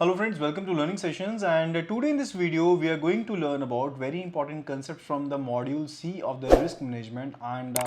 Hello friends, welcome to Learning Sessions, and today in this video we are going to learn about very important concept from the module C of the risk management, and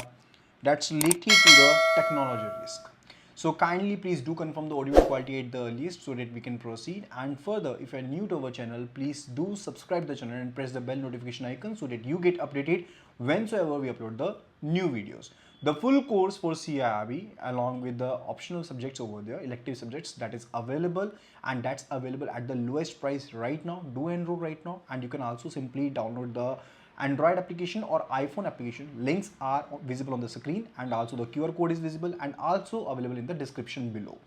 that's related to the technology risk. So kindly please do confirm the audio quality at the earliest so that we can proceed, and further if you are new to our channel, please do subscribe the channel and press the bell notification icon so that you get updated whensoever we upload the new videos. The full course for CIIB along with the optional subjects over there, elective subjects, that is available, and that's available at the lowest price right now. Do enroll right now, and you can also simply download the Android application or iPhone application. Links are visible on the screen, and also the QR code is visible and also available in the description below.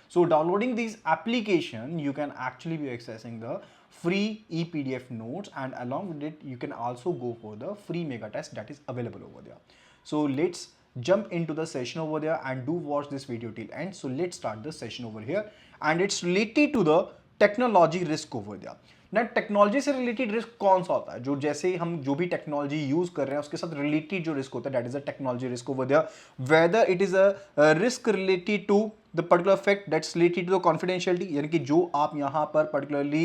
So downloading these application, you can actually be accessing the free ePDF notes, and along with it you can also go for the free mega test that is available over there. So let's jump into the session over there and do watch this video till end. So let's start the session over here, and it's related to the technology risk over दिया ना। Technology से related risk कौन सा होता है? जो जैसे हम जो भी टेक्नोलॉजी यूज कर रहे हैं उसके साथ रिलेटेड जो रिस्क होता है, that is a technology risk over there. Whether it is a risk related to the particular fact that's related to the confidentiality, यानी कि जो आप यहाँ पर पर्टिकुलरली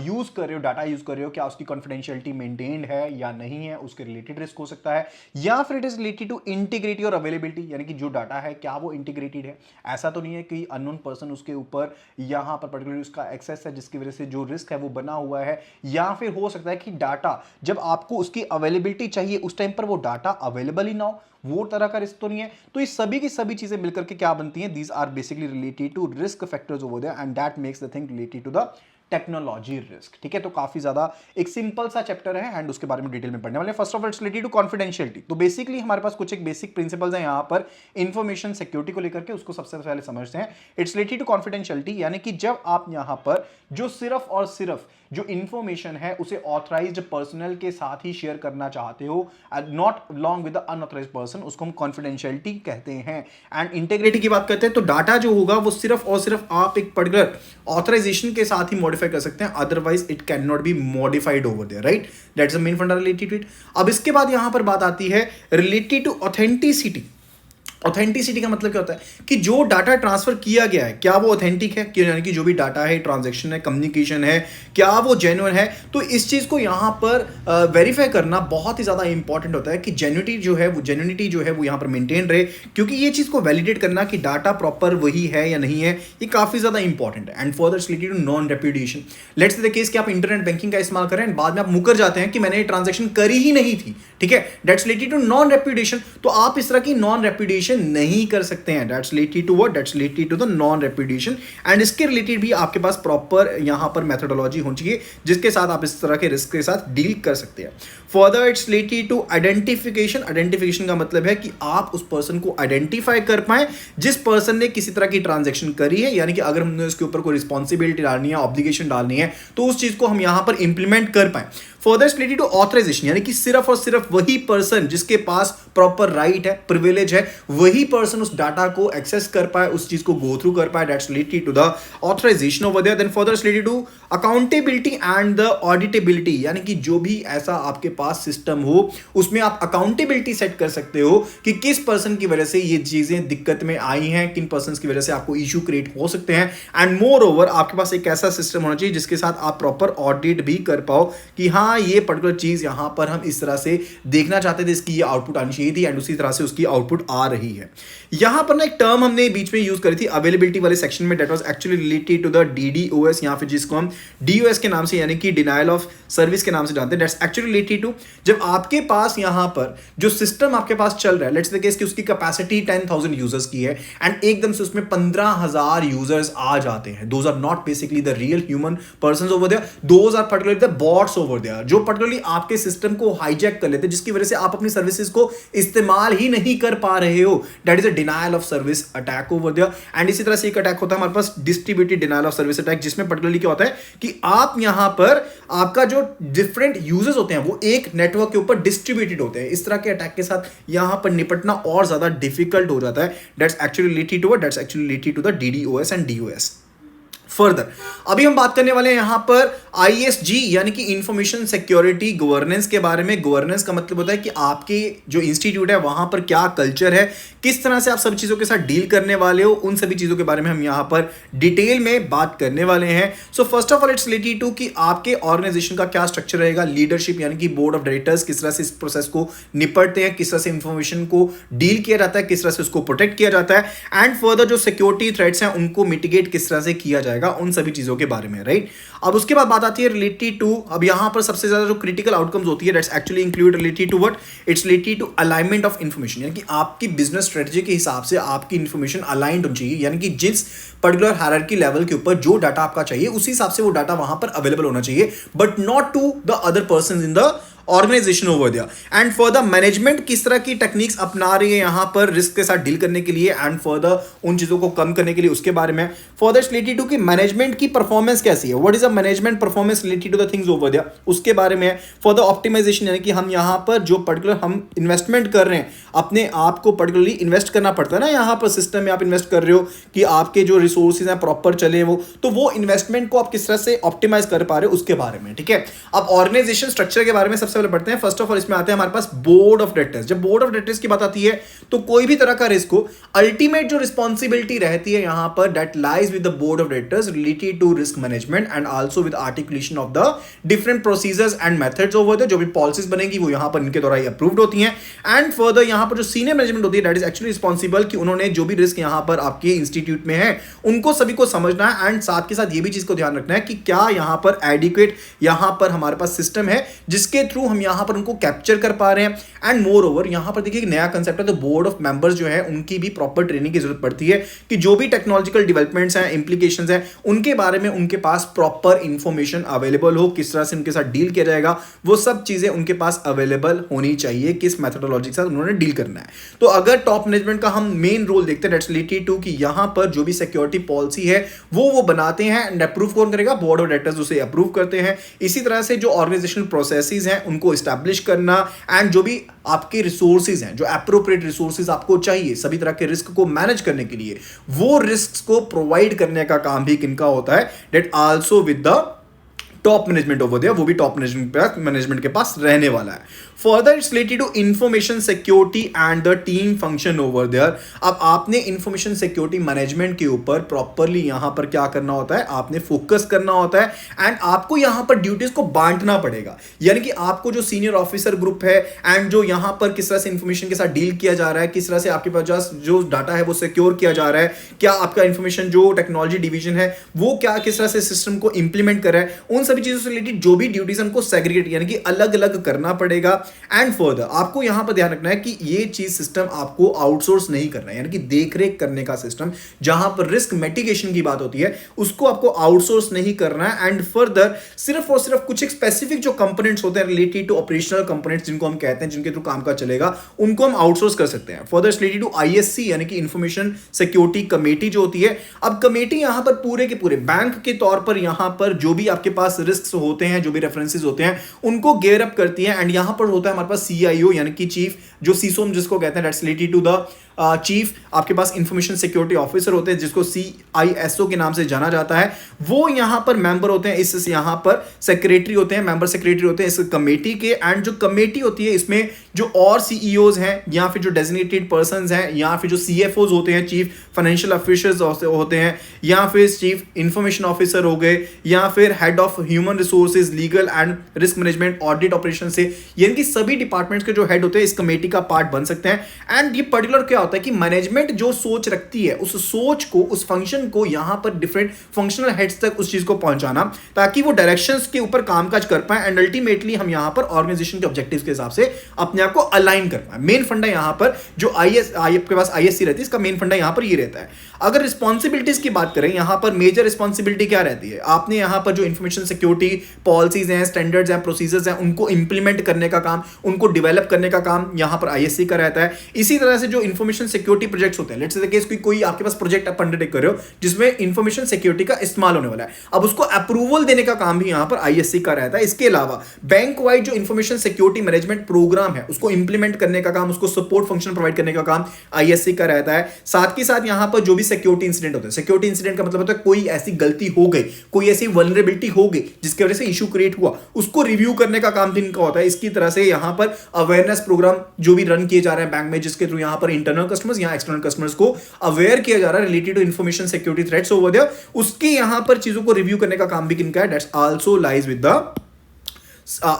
यूज कर रहे हो, डाटा यूज कर रहे हो, क्या उसकी कॉन्फिडेंशियलिटी मेंटेन्ड है या नहीं है, उसके रिलेटेड रिस्क हो सकता है। या फिर it is related to integrity और अवेलेबिलिटी, यानी कि जो डाटा है क्या वो इंटीग्रेटेड है। ऐसा तो नहीं है कि अननोन पर्सन उसके ऊपर यहाँ पर पर्टिकुलरली उसका एक्सेस है जिसकी वजह से जो रिस्क है वो बना हुआ है। या फिर हो सकता है कि डाटा जब आपको उसकी अवेलेबिलिटी चाहिए उस टाइम पर वो डाटा अवेलेबल ही ना हो, वो तरह का रिस्क तो नहीं है। तो ये सभी की सभी चीजें मिलकर के क्या बनती हैं? These are basically related to risk factors over there, and that makes the thing related to the technology risk. ठीक है, तो काफी ज्यादा एक सिंपल सा चैप्टर है एंड उसके बारे में डिटेल में पढ़ने वाले। First of all it's related to confidentiality. तो बेसिकली हमारे पास कुछ एक बेसिक प्रिंसिपल्स हैं यहाँ पर इंफॉर्मेशन सिक्योरिटी को लेकर के, उसको सबसे पहले समझते हैं। इट्स रिलेटेड टू कॉन्फिडेंशियलिटी, यानी कि जब आप यहाँ पर जो सिर्फ और सिर्फ जो इंफॉर्मेशन है उसे ऑथराइज्ड पर्सनल के साथ ही शेयर करना चाहते हो, not along with the unauthorized person, उसको हम कॉन्फिडेंशियलिटी कहते हैं। एंड इंटीग्रिटी की बात करते हैं तो डाटा जो होगा वो सिर्फ और सिर्फ आप एक पर्टिकुलर ऑथराइजेशन के साथ ही मॉडिफाई कर सकते हैं, otherwise it can not be modified over there, right? That's the main funda related to it. अब इसके बाद यहां पर बात आती है रिलेटेड टू ऑथेंटिसिटी। ऑथेंटिसिटी का मतलब क्या होता है कि जो डाटा ट्रांसफर किया गया है क्या वो ऑथेंटिक है, यानी कि जो भी डाटा है, ट्रांजैक्शन है, कम्युनिकेशन है, क्या वो जेन्युइन है। तो इस चीज को यहाँ पर वेरीफाई करना बहुत ही ज्यादा इंपॉर्टेंट होता है कि जेन्युइनिटी जो है वो यहाँ पर मेंटेन रहे, क्योंकि ये चीज को वैलिडेट करना कि डाटा प्रॉपर वही है या नहीं है, ये काफी ज्यादा इंपॉर्टेंट है। And further related to non repudiation. Let's say the case कि आप इंटरनेट बैंकिंग का इस्तेमाल करें, बाद में आप मुकर जाते हैं कि मैंने ये ट्रांजैक्शन करी ही नहीं थी। ठीक है, that's related to non repudiation. तो आप इस तरह की नॉन रेप्यूडिएशन नहीं कर सकते हैं। That's related to what? That's related to the non repudiation. And इसके रिलेटेड भी आपके पास प्रॉपर यहां पर मेथोडोलॉजी होनी चाहिए जिसके साथ आप इस तरह के रिस्क के साथ डील कर सकते हैं। Further it's related to identification. Identification का मतलब है कि आप उस पर्सन को आइडेंटिफाई कर पाए जिस पर्सन ने किसी तरह की ट्रांजैक्शन करी है, यानी कि अगर हमने उसके ऊपर कोई रिस्पॉन्सिबिलिटी डालनी है, ऑब्लिगेशन डालनी है, तो उस चीज को हम यहां पर इंप्लीमेंट कर पाए। फर्दर रिलेटेड टू ऑथराइजेशन, यानी कि सिर्फ और सिर्फ वही पर्सन जिसके पास प्रॉपर राइट है, प्रिविलेज है, वही पर्सन उस डाटा को एक्सेस कर पाए, उस चीज को गो थ्रू कर पाए। That's related to the authorization over there. Then further related to accountability and the auditability, यानी कि जो भी ऐसा आपके पास सिस्टम हो उसमें आप अकाउंटेबिलिटी सेट कर सकते हो कि किस पर्सन की वजह से ये चीजें दिक्कत में आई हैं, किन पर्सन की वजह से आपको इशू क्रिएट हो सकते हैं। एंड मोर ओवर आपके पास एक ऐसा सिस्टम होना चाहिए जिसके साथ आप प्रॉपर ऑडिट भी कर पाओ कि हाँ ये पर्टिकुलर चीज यहां पर हम इस तरह से देखना चाहते थे, इसकी ये आउटपुट आनी चाहिए थी, एंड उसी तरह से उसकी आउटपुट आ रही है। यहां पर ना एक टर्म हमने बीच में यूज करी थी अवेलेबिलिटी वाले सेक्शन में, that was actually related to the DDoS, या फिर जिसको हम डीओएस के नाम से यानी कि डिनायल ऑफ सर्विस के नाम से जानते हैं। दैट्स एक्चुअली रिलेटेड टू जब आपके पास यहां पर जो सिस्टम आपके पास चल रहा है, लेट्स द केस कि उसकी कैपेसिटी 10,000 यूजर्स की है एंड एकदम से उसमें 15,000 यूजर्स आ जाते हैं। Those are not basically the real human persons over there, those are particularly the bots over there, जो पर्टिकुलरली आपके सिस्टम को हाईजैक कर लेते हैं, जिसकी वजह से आप अपनी सर्विसेज को इस्तेमाल ही नहीं कर पा रहे हो। That is a denial of service attack over there. And इसी तरह से एक अटैक होता है हमारे पास distributed denial of service attack, जिसमें पर्टिकुलरली क्या होता है कि आप यहां पर आपका जो डिफरेंट यूजर्स होते हैं वो एक नेटवर्क के ऊपर डिस्ट्रीब्यूटेड होते हैं। इस तरह के अटैक के साथ यहां पर निपटना और ज्यादा डिफिकल्ट हो जाता है। That's actually related to the DDoS and DoS. Further अभी हम बात करने वाले हैं यहां पर ISG यानी कि इंफॉर्मेशन सिक्योरिटी गवर्नेंस के बारे में। गवर्नेंस का मतलब होता है कि आपके जो इंस्टीट्यूट है वहां पर क्या कल्चर है, किस तरह से आप सब चीजों के साथ डील करने वाले हो, उन सभी चीजों के बारे में हम यहां पर डिटेल में बात करने वाले हैं। So first of all it's related to कि आपके ऑर्गेनाइजेशन का क्या स्ट्रक्चर रहेगा, लीडरशिप यानी कि बोर्ड ऑफ डायरेक्टर्स किस तरह से इस प्रोसेस को निपटते हैं, किस तरह से इंफॉर्मेशन को डील किया जाता है, किस तरह से उसको प्रोटेक्ट किया जाता है, एंड फर्दर जो सिक्योरिटी थ्रेट्स हैं उनको मिटिगेट किस तरह से किया जाएगा, उन सभी चीजों के बारे में, राइट। अब उसके बाद बात आती है रिलेटेड टू, अब यहां पर सबसे ज्यादा जो क्रिटिकल आउटकम्स होती है that's actually include related to what, it's related to alignment of information, यानी कि आपकी बिजनेस स्ट्रेटजी के हिसाब से आपकी इंफॉर्मेशन अलाइंड होनी चाहिए, यानी कि जिस पर्टिकुलर हायरार्की लेवल के ऊपर जो डाटा आपका चाहिए उसी हिसाब से वो डाटा वहां पर अवेलेबल होना चाहिए, but not to the other person in the organization over there. And further management किस तरह की टेक्निक्स अपना रही है यहां पर रिस्क के साथ डील करने के लिए एंड फर्दर उन चीजों को कम करने के लिए, उसके बारे में। फर्दर रिलेटेड टू कि मैनेजमेंट की परफॉर्मेंस कैसी है, what is a management performance related to the things over there, उसके बारे में। फर्दर ऑप्टिमाइजेशन यानी कि हम यहां पर जो पर्टिकुलर हम इन्वेस्टमेंट कर रहे हैं, अपने आप को पर्टिकुलरली इन्वेस्ट करना पड़ता है ना, यहां पर सिस्टम में आप इन्वेस्ट कर रहे हो कि आपके जो रिसोर्सेज हैं प्रॉपर चले, वो तो वो इन्वेस्टमेंट को आप किस तरह से ऑप्टिमाइज कर पा रहे हो उसके बारे में, ठीक है। अब ऑर्गेनाइजेशन स्ट्रक्चर के बारे में सबसे पहले पढ़ते हैं। फर्स्ट ऑफ ऑल इसमें आते हैं हमारे पास बोर्ड ऑफ डायरेक्टर्स। जब बोर्ड ऑफ डायरेक्टर्स की बात आती है तो कोई भी तरह का रिस्क हो, अल्टीमेट जो रिस्पॉन्सिबिलिटी रहती है यहां पर that lies with the board of directors related to risk management and also with articulation of the different procedures and methods over the, जो भी पॉलिसीज बनेगी वो यहां पर इनके द्वारा अप्रूव्ड होती हैं। एंड फर्दर यहां पर जो सीनियर मैनेजमेंट होती है दैट इज एक्चुअली रिस्पॉन्सिबल कि उन्होंने जो भी रिस्क यहां पर आपके इंस्टीट्यूट में है उनको सभी को समझना है एंड साथ के साथ ये भी चीज को ध्यान रखना है कि क्या यहां पर एडिक्वेट यहां पर हमारे पास सिस्टम है जिसके थ्रू हम यहां पर उनको कैप्चर कर पा रहे हैं। एंड मोर ओवर यहां पर देखिए एक नया कंसेप्ट है, तो बोर्ड ऑफ मेंबर्स जो है उनकी भी प्रॉपर ट्रेनिंग की जरूरत पड़ती है कि जो भी टेक्नोलॉजिकल डेवलपमेंट्स हैं, इंप्लीकेशंस हैं, उनके बारे में उनके पास प्रॉपर इंफॉर्मेशन अवेलेबल हो, किस तरह से उनके साथ डील किया जाएगा, वो सब चीजें उनके पास अवेलेबल होनी चाहिए, किस मेथोडोलॉजी के साथ उन्होंने डील करना है। तो अगर टॉप मैनेजमेंट का हम मेन रोल देखते हैं दैट्स रिलेटेड टू कि यहां पर जो भी सिक्योरिटी पॉलिसी है वो बनाते हैं एंड अप्रूव कौन करेगा, बोर्ड ऑफ डायरेक्टर्स उसे अप्रूव करते हैं। इसी तरह से जो ऑर्गेनाइजेशनल प्रोसेसेस हैं उनको एस्टैब्लिश करना एंड जो भी आपके रिसोर्सेज हैं, जो एप्रोप्रिएट रिसोर्सेज आपको चाहिए सभी तरह के रिस्क को मैनेज करने के लिए, वो रिस्क को प्रोवाइड करने का काम भी किनका होता है, that also with the top management over there, वो भी टॉप मैनेजमेंट के पास रहने वाला है। Further it's related to information security and the team function over there. अब आपने इंफॉर्मेशन सिक्योरिटी मैनेजमेंट के ऊपर प्रॉपरली यहां पर क्या करना होता है, आपने फोकस करना होता है एंड आपको यहां पर ड्यूटीज को बांटना पड़ेगा, यानी कि आपको जो सीनियर ऑफिसर ग्रुप है एंड जो यहां पर किस तरह से इंफॉर्मेशन के साथ डील किया जा रहा है, किस तरह से आपके पास जो डाटा है वो सिक्योर किया जा रहा है, क्या आपका इंफॉर्मेशन जो टेक्नोलॉजी डिवीजन है वो क्या किस तरह से सिस्टम को इंप्लीमेंट कर रहा है, उन सभी चीजों से रिलेटेड जो भी ड्यूटीज हमको सेग्रीगेट यानी कि अलग अलग करना पड़ेगा। एंड फर्दर आपको यहां पर ध्यान रखना है कि ये चीज सिस्टम आपको आउटसोर्स नहीं करना है, यानी कि देखरेख करने का सिस्टम जहां पर रिस्क मिटिगेशन की बात होती है उसको आपको आउटसोर्स नहीं करना है। एंड फर्दर सिर्फ और सिर्फ कुछ एक स्पेसिफिक जो कंपोनेंट्स होते हैं रिलेटेड टू ऑपरेशनल कंपोनेंट्स जिनको हम कहते हैं, जिनके थ्रू काम का चलेगा, उनको हम आउटसोर्स कर सकते हैं। फर्दर रिलेटेड टू ISC यानी कि इंफॉर्मेशन सिक्योरिटी कमेटी जो होती है। अब कमेटी यहां पर पूरे के पूरे बैंक के तौर पर यहां पर जो भी आपके पास रिस्क होते हैं, जो भी रेफरेंसेस होते हैं, उनको गेयर अप करती है। एंड यहां पर होता है हमारे पास CIO यानी कि चीफ, जो सीसोम जिसको कहते हैं, that's related to the chief. आपके पास इंफॉर्मेशन सिक्योरिटी ऑफिसर होते हैं जिसको CISO के नाम से जाना जाता है, वो यहां पर मेंबर होते हैं। इस यहां पर सेक्रेटरी होते हैं, मेंबर सेक्रेटरी होते हैं इस कमेटी के। एंड जो कमेटी होती है इसमें जो और CEOs हैं या फिर जो डेजिग्नेटेड पर्संस हैं या फिर जो CFOs होते हैं, चीफ फाइनेंशियल ऑफिसर्स होते हैं, या फिर चीफ इंफॉर्मेशन ऑफिसर हो गए, या फिर head of human resources, legal and risk management, audit operation से, यानी कि सभी डिपार्टमेंट्स के जो हेड होते हैं इस कमेटी का पार्ट बन सकते हैं। एंड ये पर्टिकुलर क्या होता है कि मैनेजमेंट जो सोच रखती है उस सोच को, उस फंक्शन को यहां पर डिफरेंट फंक्शनल हेड्स तक उस चीज को पहुंचाना ताकि वो डायरेक्शंस के ऊपर कामकाज कर पाए एंड अल्टीमेटली हम यहां पर ऑर्गेनाइजेशन के ऑब्जेक्टिव्स के हिसाब से अपने आप को अलाइन कर पाए। मेन फंडा यहां पर जो आपके पास ISC रहती है, इसका मेन फंडा यहां पर ये रहता है। अगर रिस्पॉन्सिबिलिटीज की बात करें, यहां पर मेजर रिस्पॉन्सिबिलिटी क्या रहती है, आपने यहां पर जो इंफॉर्मेशन सिक्योरिटी पॉलिसीज हैं, स्टैंडर्ड्स हैं, प्रोसीजर्स हैं, उनको इंप्लीमेंट करने का काम, उनको डेवलप करने का काम यहां पर ISC का रहता है। इसी तरह से जो इंफॉर्मेशन इंफॉर्मेशन सिक्योरिटी प्रोजेक्ट्स होते हैं, लेट्स से केस कोई आपके पास प्रोजेक्ट आप अंडरटेक कर रहे हो जिसमें इंफॉर्मेशन सिक्योरिटी का इस्तेमाल होने वाला है, अब उसको अप्रूवल देने का काम भी यहां पर आईएससी का रहता है। इसके अलावा बैंक वाइड जो इंफॉर्मेशन सिक्योरिटी मैनेजमेंट प्रोग्राम है उसको इंप्लीमेंट करने का काम, उसको सपोर्ट फंक्शन प्रोवाइड करने का काम आईएससी का रहता है। साथ ही साथ यहां पर जो भी सिक्योरिटी इंसिडेंट होते हैं, सिक्योरिटी इंसिडेंट का मतलब होता है कोई ऐसी गलती हो गई, कोई ऐसी वल्नरेबिलिटी हो गई जिसकी वजह से इशू क्रिएट हुआ, उसको रिव्यू करने का काम भी इनका होता है। इसकी तरह से यहां पर अवेयरनेस प्रोग्राम जो भी रन किए जा रहे हैं बैंक में, जिसके थ्रू यहां पर इंटरनल कस्टमर्स या एक्सटर्नल कस्टमर्स को अवेयर किया जा रहा है related to information security threats over there, उसके यहां पर चीजों को रिव्यू करने का काम भी किनका है, that's also lies with the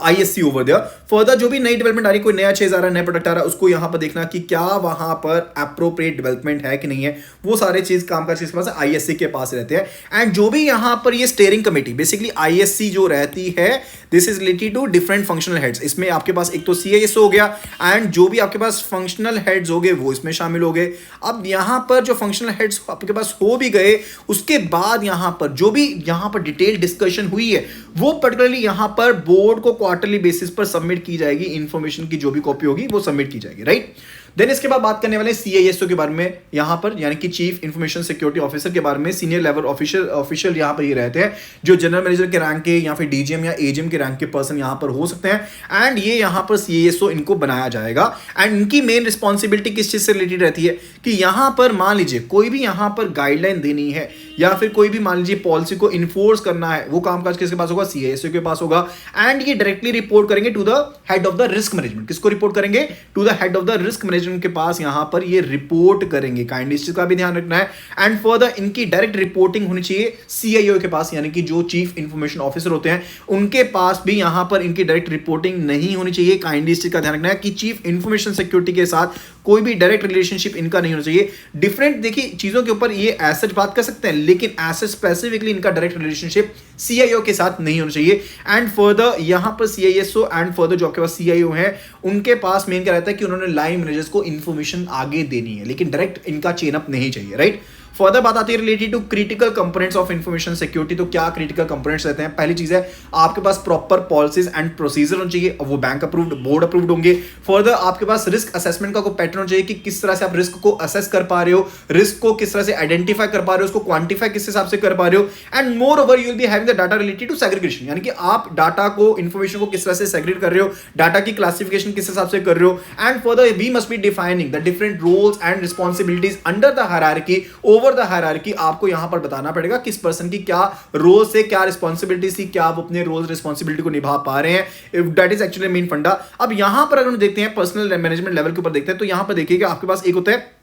ISC over there. Further जो भी नई डेवलपमेंट आ रही, कोई नया चीज आ रहा है, नया प्रोडक्ट आ रहा है, उसको यहां पर देखना कि क्या वहां पर एप्रोप्रिएट डेवलपमेंट है कि नहीं है, वो सारे चीज काम का चीज पास ISC के पास रहते हैं। एंड जो भी यहां पर ये स्टीयरिंग कमेटी बेसिकली ISC जो रहती है, this is related to different functional heads. इसमें आपके पास एक तो CISO हो गया एंड जो भी आपके पास फंक्शनल हेड्स हो गए वो इसमें शामिल हो गए। अब यहां पर जो फंक्शनल हेड्स आपके पास हो भी गए, उसके बाद यहां पर जो भी यहां पर डिटेल डिस्कशन हुई है वो पर्टिकुलरली यहां पर बोर्ड को क्वार्टरली बेसिस पर सबमिट की जाएगी, इंफॉर्मेशन की जो भी कॉपी होगी वो सबमिट की जाएगी, राइट। देन इसके बाद बात करने वाले CISO के बारे में यहां पर, यानी कि चीफ इंफॉर्मेशन सिक्योरिटी ऑफिसर के बारे में। सीनियर लेवल ऑफिशियल यहां पर ये रहते हैं जो जनरल मैनेजर के रैंक के या फिर DGM या AGM के रैंक के पर्सन यहां पर हो सकते हैं। एंड ये यहां पर CISO इनको बनाया जाएगा एंड इनकी मेन रिस्पॉन्सिबिलिटी किस चीज से रिलेटेड रहती है कि यहां पर मान लीजिए कोई भी यहां पर गाइडलाइन देनी है या फिर कोई भी मान लीजिए पॉलिसी को इन्फोर्स करना है, वो कामकाज किसके पास होगा, CISO के पास होगा। एंड ये डायरेक्टली रिपोर्ट करेंगे to the head of the risk management. किसको रिपोर्ट करेंगे, to the head of the risk management के पास यहां पर ये रिपोर्ट करेंगे। काइंडली इस चीज का भी ध्यान रखना है। एंड फर्दर इनकी डायरेक्ट रिपोर्टिंग होनी चाहिए CIO के पास, यानी कि जो चीफ इंफॉर्मेशन ऑफिसर होते हैं उनके पास भी यहां पर इनकी डायरेक्ट रिपोर्टिंग नहीं होनी चाहिए। काइंडली इस चीज का ध्यान रखना है कि चीफ इंफॉर्मेशन सिक्योरिटी के साथ कोई भी डायरेक्ट रिलेशनशिप इनका नहीं होना चाहिए। डिफरेंट देखिए चीजों के ऊपर ये एसेट बात कर सकते हैं, लेकिन एसेट स्पेसिफिकली इनका डायरेक्ट रिलेशनशिप CIO के साथ नहीं होना चाहिए। एंड फर्दर यहां पर CISO एंड फर्दर जो आपके पास CIO है उनके पास मेन क्या रहता है कि उन्होंने लाइन मैनेजर्स को इंफॉर्मेशन आगे देनी है, लेकिन डायरेक्ट इनका चेन अप नहीं चाहिए, राइट। फर्दर बात आती है related to critical components of information security. तो क्या क्रिटिकल कंपोनेंट्स रहते हैं, पहली चीज है आपके पास प्रॉपर पॉलिसीज एंड प्रोसीजर होने चाहिए, वो बैंक अप्रूव्ड, बोर्ड अप्रूव्ड होंगे। फर्दर आपके पास रिस्क असेसमेंट का कोई पैटर्न होना चाहिए कि किस तरह से आप रिस्क को असेस कर पा रहे हो, रिस्क को किस तरह से आइडेंटिफाई कर पा रहे हो, उसको क्वांटिफाई किस हिसाब से कर पा रहे हो। And moreover you will be having the data related to segregation, यानी कि आप डाटा को, इंफॉर्मेशन को किस तरह से सेग्रीगेट कर रहे हो, डाटा की क्लासिफिकेशन किस हिसाब से कर रहे हो। And further we must be defining the different roles and responsibilities under the hierarchy, over the hierarchy. आपको यहां पर बताना पड़ेगा किस पर्सन की क्या रोल से क्या रिस्पॉन्सिबिलिटी थी, क्या आप अपने रोल रिस्पॉन्सिबिलिटी को निभा पा रहे हैं। दैट इज एक्चुअली मेन फंडा। अब यहां पर अगर हम देखते हैं पर्सनल मैनेजमेंट लेवल के ऊपर देखते हैं तो यहां पर देखिएगा आपके पास एक होता है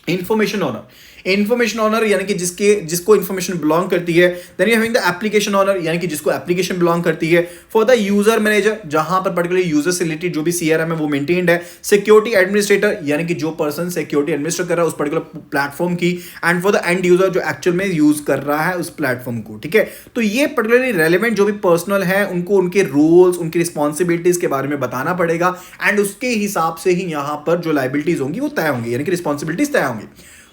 इंफॉर्मेशन ओनर। इंफॉर्मेशन ओनर यानी कि जिसको इंफॉर्मेशन बिलोंग करती है। Then you having the application owner, यानी कि जिसको एप्लीकेशन बिलोंग करती है। फॉर द यूजर मैनेजर, जहां पर पर्टिकुलरली यूजर से रिलेटेड जो भी CRM है वो मेंटेन्ड है। सिक्योरिटी एडमिनिस्ट्रेटर, यानी कि जो पर्सन सिक्योरिटी एडमिनिस्ट्रेट कर रहा है उस पर्टिकुलर प्लेटफॉर्म की। And for the end user, जो एक्चुअल में यूज कर रहा है उस प्लेटफॉर्म को, ठीक है। तो ये पर्टिकुलरली रेलेवेंट जो भी पर्सनल है उनको उनके रोल्स, उनकी रिस्पॉन्सिबिलिटीज के बारे में बताना पड़ेगा एंड उसके हिसाब से ही यहां पर जो लाइबिलिटीज होंगी वो तय होंगी, यानी कि रिस्पॉन्सिबिलिटीज तय होंगी।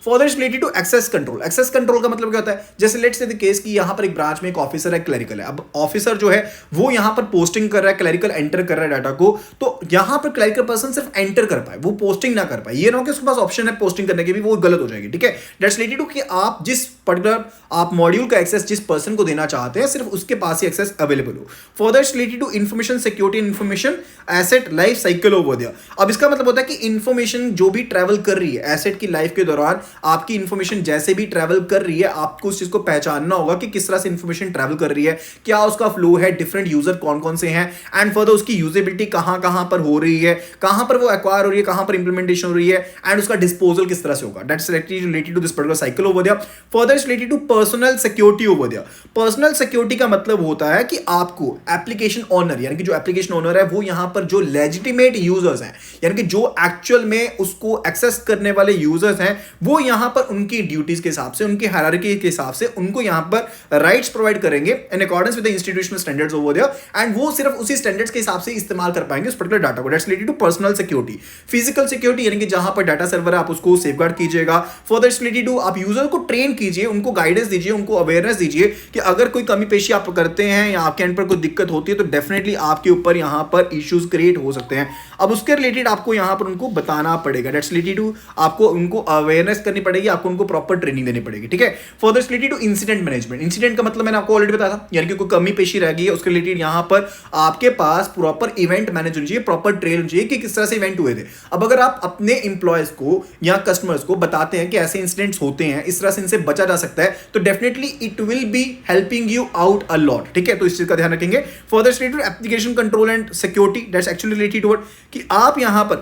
Further related to access control. Access control का मतलब क्या होता है, जैसे लेट्स से द केस कि यहां पर एक ब्रांच में एक ऑफिसर है, क्लरिकल है। अब ऑफिसर जो है वो यहां पर पोस्टिंग कर रहा है, क्लरिकल एंटर कर रहा है डाटा को, तो यहां पर क्लरिकल पर्सन सिर्फ एंटर कर पाए, वो पोस्टिंग ना कर पाए। ये ना हो कि उसके पास ऑप्शन है पोस्टिंग करने की भी, वो गलत हो जाएगी, ठीक है। दैट्स रिलेटेड टू कि आप जिस पर्टिकुलर आप मॉड्यूल का एक्सेस जिस पर्सन को देना चाहते हैं सिर्फ उसके पास ही एक्सेस अवेलेबल हो। Further related to information security and information asset life cycle over there. अब इसका मतलब होता है कि इंफॉर्मेशन जो भी ट्रैवल कर रही है एसेट की लाइफ के दौरान, आपकी इंफॉर्मेशन जैसे भी ट्रैवल कर रही है, आपको उस चीज को पहचानना होगा कि किस तरह से इंफॉर्मेशन ट्रैवल कर रही है, क्या उसका फ्लो है, डिफरेंट यूजर कौन कौन से हैं। एंड फर्दर उसकी यूजेबिलिटी कहां कहां पर हो रही है, कहां पर वो एक्वायर हो रही है, कहां पर इंप्लीमेंटेशन हो रही है, एंड उसका डिस्पोजल किस तरह से होगा। That's related to this particular cycle over there. Further related to personal security over there. Personal security का मतलब होता है कि आपको एप्लीकेशन ओनर, यानी कि जो एप्लीकेशन ओनर है वो यहां पर जो लेजिटिमेट यूजर्स हैं, यानी कि जो एक्चुअल में उसको एक्सेस करने वाले यूजर्स हैं, वो यहां पर उनकी ड्यूटीज के हिसाब से, उनकी हायरार्की के हिसाब से उनको यहां पर राइट्स प्रोवाइड करेंगे in accordance with the institutional standards over there. एंड वो सिर्फ उसी स्टैंडर्ड्स के हिसाब से इस्तेमाल कर पाएंगे उस पर्टिकुलर डाटा को। That's related to personal security. Physical security, यानी कि जहां पर डाटा सर्वर है आप उसको सेफगार्ड कीजिएगा। फर्दर रिलेटेड टू आप यूजर को ट्रेन कीजिए उनको गाइडेंस दीजिए, उनको अवेयरनेस दीजिए कि अगर कोई कमी पेशी आप करते हैं या आपके एंड पर कोई दिक्कत होती है तो डेफिनेटली आपके ऊपर यहाँ पर इश्यूज क्रिएट हो सकते हैं। अब उसके रिलेटेड आपको यहाँ पर उनको बताना पड़ेगा, दैट्स रिलेटेड टू आपको उनको अवेयरनेस करनी पड़ेगी, आपको उनको प्रॉपर ट्रेनिंग देनी पड़ेगी, ठीक है। Further related to incident management, incident का मतलब मैंने आपको ऑलरेडी बताया था, यानी कि कोई कमी पेशी रह गई है उसके रिलेटेड यहाँ पर आपके पास प्रॉपर इवेंट मैनेज होनी चाहिए, प्रॉपर ट्रेल होनी चाहिए कि किस तरह से इवेंट हुए थे। अब अगर आप अपने इंप्लॉयज को या कस्टमर्स को बताते हैं कि ऐसे इंसिडेंट्स होते हैं, इस तरह से इनसे बचा जा सकता है, तो definitely it will be helping you out a lot, ठीक है। तो इस चीज का ध्यान रखेंगे। Further related to application control and security, that's actually related to कि आप यहां पर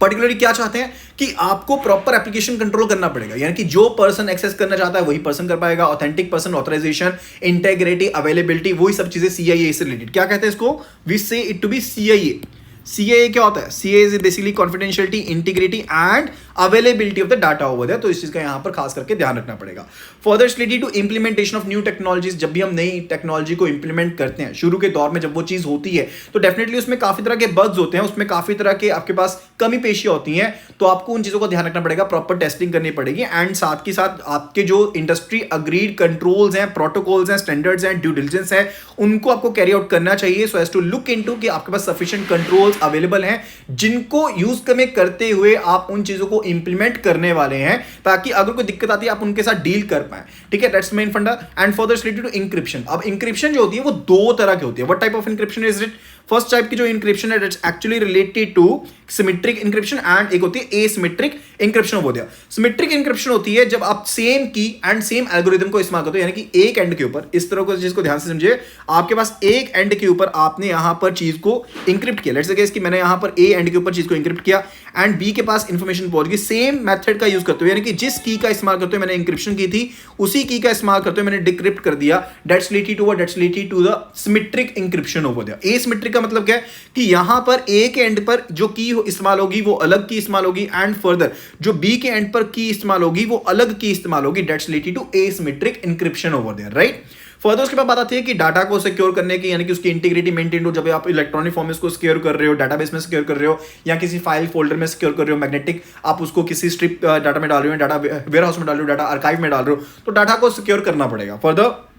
पर्टिकुलरली क्या चाहते हैं कि आपको प्रॉपर एप्लीकेशन कंट्रोल करना पड़ेगा, यानी कि जो पर्सन एक्सेस करना चाहता है वही पर्सन कर पाएगा। Authentic person authorization, integrity, availability, वही सब चीजें सीआईए से रिलेटेड। क्या कहते हैं इसको? We say it to be CIA. CIA क्या होता है? CIA is basically confidentiality, integrity and availability of the data over there. तो इस चीज का यहां पर खास करके ध्यान रखना पड़ेगा। Further related to implementation of new technologies, जब भी हम नई टेक्नोलॉजी को इंप्लीमेंट करते हैं, शुरू के दौर में जब वो चीज होती है तो डेफिनेटली उसमें काफी तरह के बग्स होते हैं, उसमें काफी तरह के आपके पास कमी पेशियां होती हैं, तो आपको उन चीजों का ध्यान रखना पड़ेगा, प्रॉपर टेस्टिंग करनी पड़ेगी एंड साथ के साथ आपके जो इंडस्ट्री अग्रीड कंट्रोल्स हैं, प्रोटोकॉल्स हैं, स्टैंडर्ड्स हैं, ड्यू डिलिजेंस है, उनको आपको कैरी आउट करना चाहिए so as to look into कि आपके पास सफिशिएंट कंट्रोल्स अवेलेबल हैं जिनको यूज करते हुए आप उन चीजों को इंप्लीमेंट करने वाले हैं, ताकि अगर कोई दिक्कत आती है आप उनके साथ डील कर पाए, ठीक है। That's main funda. And further related to encryption, अब इंक्रिप्शन जो होती है वो दो तरह की होती है। What type of encryption is it? First type की जो इंक्रिप्शन है that's actually related to symmetric encryption and एक होती है एसिमेट्रिक इंक्रिप्शन हो गया। सिमेट्रिक इंक्रिप्शन होती है जब आप सेम की एंड सेम एल्गोरिथम को इस्तेमाल करते हो, यानी कि एक एंड के ऊपर, इस तरह को चीज को ध्यान से समझिए, आपके पास एक एंड के ऊपर आपने यहां पर चीज को इंक्रिप्ट किया। लेट्स से कि मैंने यहां पर ए एंड के ऊपर चीज को इंक्रिप्ट किया एंड बी के पास इंफॉर्मेशन पहुंच गई, सेम मेथड का यूज करते हुए, यानी कि जिस की का इस्तेमाल करते हुए मैंने इंक्रिप्शन की थी उसी की का इस्तेमाल करते हुए मैंने डिक्रिप्ट कर दिया। That's related to the symmetric encryption हो गया। एसिमेट्रिक का मतलब क्या है कि यहां पर ए के एंड पर जो की इस्तेमाल होगी वो अलग की इस्तेमाल होगी एंड फर्दर जो बी के एंड पर की इस्तेमाल होगी वो अलग की इस्तेमाल होगी। That's related to asymmetric encryption over there, right. Further उसके बाद बात आती है कि डाटा को सिक्योर करने की, यानी कि उसकी इंटीग्रिटी मेंटेन हो, जब आप इलेक्ट्रॉनिक फॉर्म में उसको सिक्योर कर रहे हो, डाटाबेस में सिक्योर कर रहे हो या किसी फाइल फोल्डर में सिक्योर कर रहे हो, मैग्नेटिक आप उसको किसी स्ट्रिप डाटा में डाल रहे हो, डाटा वेयर हाउस में डाल रहे हो, डाटा आर्काइव में डाल रहे हो, तो डाटा को सिक्योर करना पड़ेगा। Further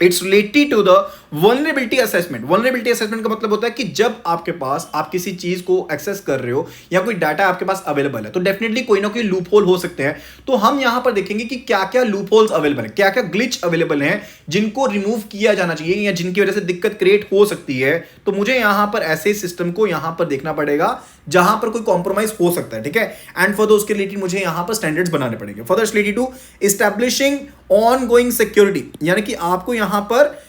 it's related to the vulnerability assessment. Vulnerability assessment का मतलब होता है कि जब आपके पास आप किसी चीज को एक्सेस कर रहे हो या कोई डाटा आपके पास अवेलेबल है तो डेफिनेटली कोई ना कोई लूप होल हो सकते हैं। तो हम यहां पर देखेंगे कि क्या क्या लूप होल्स अवेलेबल है, क्या क्या ग्लिच अवेलेबल हैं जिनको रिमूव किया जाना चाहिए या जिनकी वजह से दिक्कत क्रिएट हो सकती है। तो मुझे यहां पर ऐसे सिस्टम को यहां पर देखना पड़ेगा जहां पर कोई कॉम्प्रोमाइज हो सकता है, ठीक है। एंड फॉर उसके रिलेटेड मुझे यहां पर स्टैंडर्ड्स बनाने पड़ेंगे। For related to establishing ongoing security, यानी कि आपको यहां पर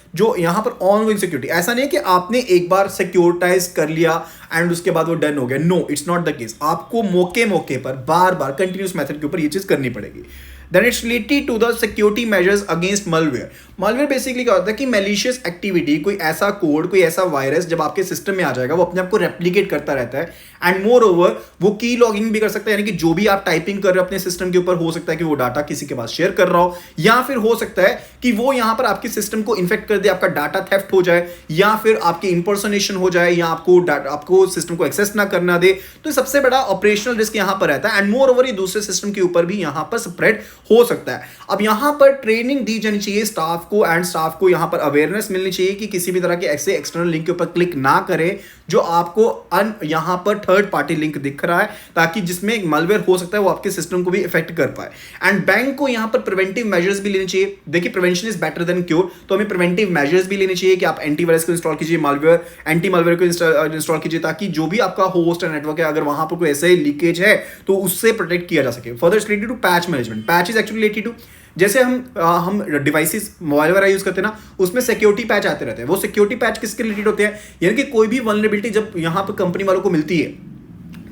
ऑन गोइंग सिक्योरिटी, ऐसा नहीं कि आपने एक बार सिक्योरिटाइज कर लिया एंड उसके बाद वो डन हो गया। No, it's not the case. आपको मौके पर बार बार कंटिन्यूस मेथड के ऊपर ये चीज करनी पड़ेगी। Then it's related to the security measures against malware. Malware basically क्या होता है कि मैलिशियस एक्टिविटी, कोई ऐसा कोड, कोई ऐसा वायरस जब आपके सिस्टम में आ जाएगा वो अपने आप को रेप्लिकेट करता रहता है एंड मोर ओवर वो की लॉगिंग भी कर सकता है, यानी कि जो भी आप टाइपिंग कर रहे हो अपने सिस्टम के ऊपर, हो सकता है कि वो डाटा किसी के पास शेयर कर रहा हो या फिर हो सकता है कि वो यहां पर आपके सिस्टम को इन्फेक्ट कर दे, आपका डाटा थेफ्ट हो जाए या फिर आपकी इंपर्सनेशन हो जाए या आपको सिस्टम को एक्सेस ना करना दे। तो सबसे बड़ा ऑपरेशनल रिस्क यहां पर रहता है एंड मोर ओवर ये दूसरे सिस्टम के ऊपर भी यहां पर स्प्रेड हो सकता है। अब यहां पर ट्रेनिंग दी जानी चाहिए स्टाफ को एंड स्टाफ को यहां पर अवेयरनेस मिलनी चाहिए कि किसी भी तरह के ऐसे एक्सटर्नल लिंक के ऊपर क्लिक ना करें जो आपको यहां पर थर्ड पार्टी लिंक दिख रहा है, ताकि जिसमें मालवेयर हो सकता है वो आपके सिस्टम को भी इफेक्ट कर पाए। एंड बैंक को यहां पर प्रिवेंटिव मेजर्स भी लेने चाहिए। देखिए prevention is better than cure, तो हमें प्रिवेंटिव मेजर्स भी लेने चाहिए कि आप एंटीवायरस को इंस्टॉल कीजिए, मालवेयर एंटी मालवेयर को इंस्टॉल कीजिए, ताकि जो भी आपका होस्ट एंड नेटवर्क है अगर वहां पर कोई ऐसे लीकेज है तो उससे प्रोटेक्ट किया जा सके। Further it's related to patch management. Patch is actually related to, जैसे हम डिवाइसेस मोबाइल वगैरह यूज करते हैं ना, उसमें सिक्योरिटी पैच आते रहते हैं। वो सिक्योरिटी पैच किसके रिलेटेड होते हैं, यानी कि कोई भी वल्नरेबिलिटी जब यहां पर कंपनी वालों को मिलती है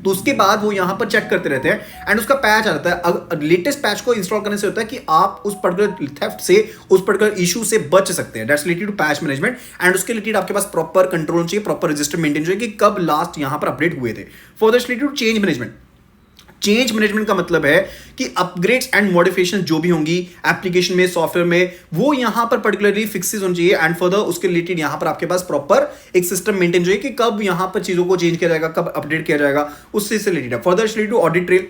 तो उसके बाद वो यहां पर चेक करते रहते हैं एंड उसका पैच आता है। लेटेस्ट पैच को इंस्टॉल करने से होता है कि आप उस पर्टिकुलर थेफ्ट से, उस पर्टिकुलर इशू से बच सकते हैं। That's related to patch management and उसके रिलेटेड आपके पास प्रॉपर कंट्रोल चाहिए, प्रॉपर रजिस्टर मेंटेन चाहिए कि कब लास्ट यहां पर अपडेट हुए थे। For that's related to change management. Change management का मतलब है कि अपग्रेड्स एंड मॉडिफिकेशन जो भी होंगी एप्लीकेशन में, सॉफ्टवेयर में, वो यहां पर पर्टिकुलरली फिक्सेस होनी चाहिए एंड फर्दर उसके रिलेटेड यहां पर आपके पास प्रॉपर एक सिस्टम मेंटेन चाहिए कि कब यहां पर चीजों को चेंज किया जाएगा, कब अपडेट किया जाएगा, उससे रिलेटेड है। Further related to audit trail.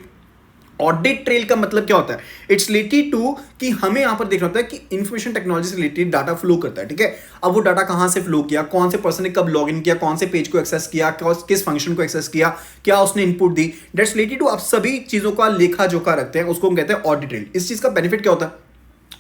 Audit trail का मतलब क्या होता है? इट्स रिलेटेड टू कि हमें यहां पर देखना होता है कि इंफॉर्मेशन टेक्नोलॉजी से रिलेटेड डाटा फ्लो करता है, ठीक है। अब वो डाटा कहां से फ्लो किया, कौन से पर्सन ने कब लॉग इन किया, कौन से पेज को एक्सेस किया, किस फंक्शन को एक्सेस किया, क्या उसने इनपुट दी, दैट्स रिलेटेड टू आप सभी चीजों का लेखा जोखा रखते हैं, उसको हम कहते हैं ऑडिट ट्रेल। इस चीज का बेनिफिट क्या होता है?